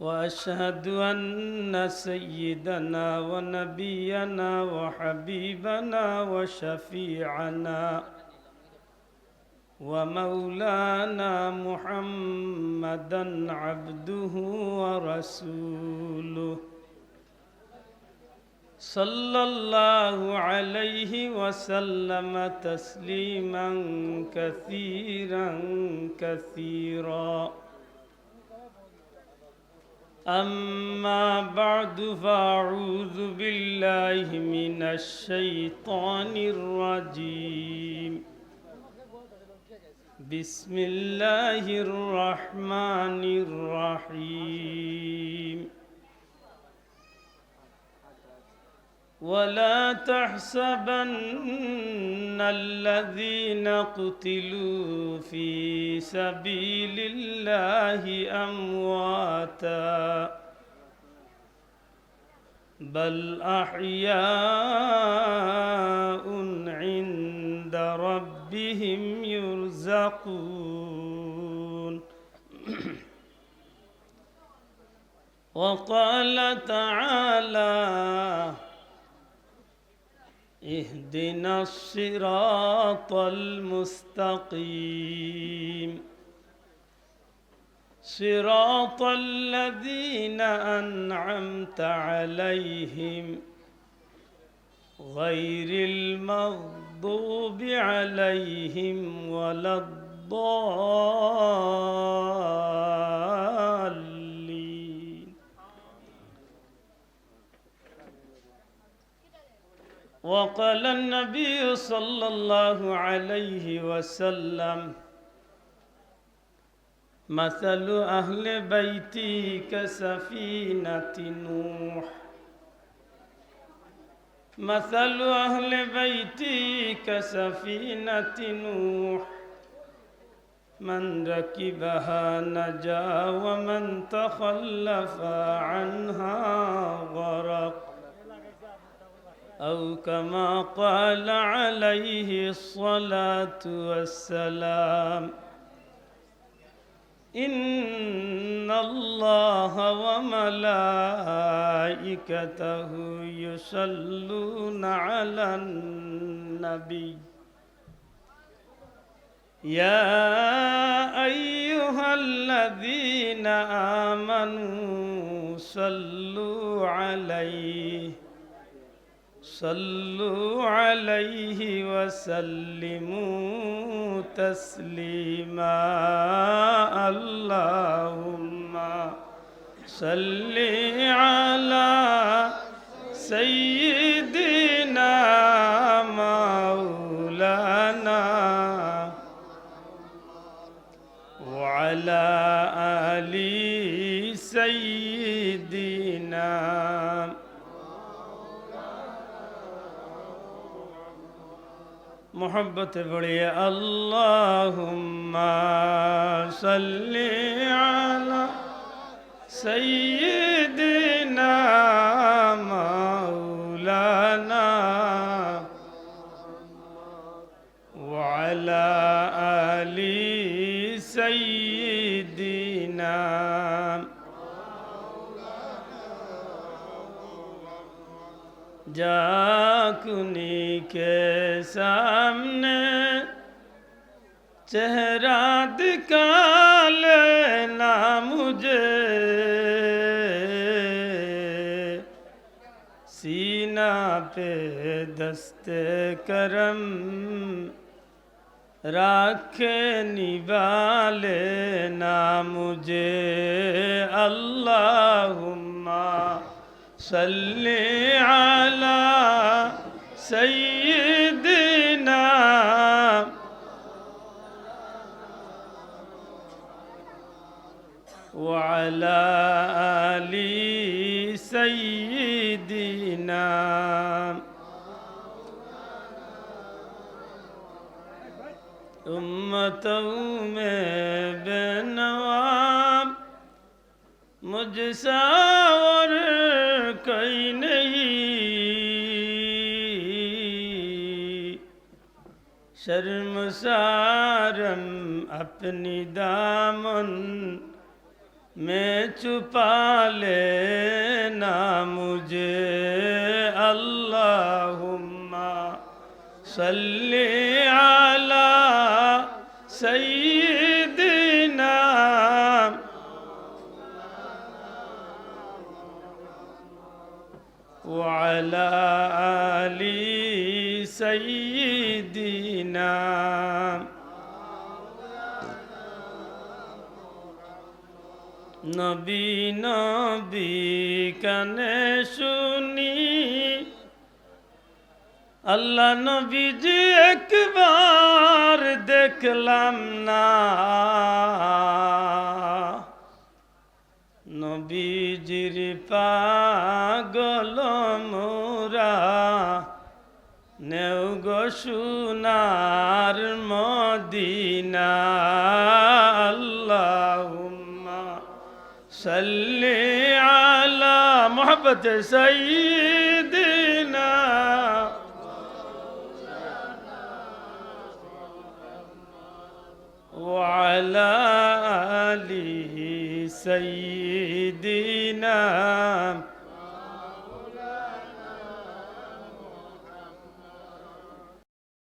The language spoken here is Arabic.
وأشهد أن سيدنا ونبينا وحبيبنا وشفيعنا ومولانا محمدا عبده ورسوله صلى الله عليه وسلم تسليما كثيرا كثيرا. أما بعد فأعوذ بالله من الشيطان الرجيم. بسم الله الرحمن الرحيم. ولا تحسبن الذين قتلوا في سبيل الله أمواتا بل أحياء عند ربهم يرزقون. وقال تعالى اهدنا الصراط المستقيم صراط الذين أنعمت عليهم غير المغضوب عليهم ولا الضالين. وقال النبي صلى الله عليه وسلم مثل أهل بيتي كسفينة نوح مثل أهل بيتي كسفينة نوح من ركبها نجا ومن تخلف عنها غرق أو كما قال عليه الصلاة والسلام. إن الله وملائكته يصلون على النبي يا أيها الذين آمنوا صلوا عليه وسلموا تسليما. اللهم صل على سيدنا مولانا وعلى آل سيدنا. मोहब्बत बड़ी अल्लाहुम्मा सल्ली अला सय्यिदिना मौलाना व अला आलि सय्यिदिना। जाकुनी के सामने चेहरा दिखा लेना मुझे, सीना पे दस्ते करम राखे निभा लेना मुझे। अल्लाहुम्मा सल्ली अला सय्यिदिना व अला आलि सय्यिदिना। उम्मतों में बेनवा मुझसा और कोई नहीं, शर्मसारम अपनी दामन में छुपा लेना मुझे अल्लाहुम्मा सल्ली अला सय्यिदिना व अला आलि सय्यिदिना। नबी नबी काने শুনি আল্লাহ নবীজি একবার দেখলাম না, নবীজির পাগল মোরা নেও গো সোনার মদিনা। আল্লাহুম্মা সাল্লি আলা মুহাব্বত সাইয়্যিদিনা ওয়া আলা আলি সাইয়্যিদিনা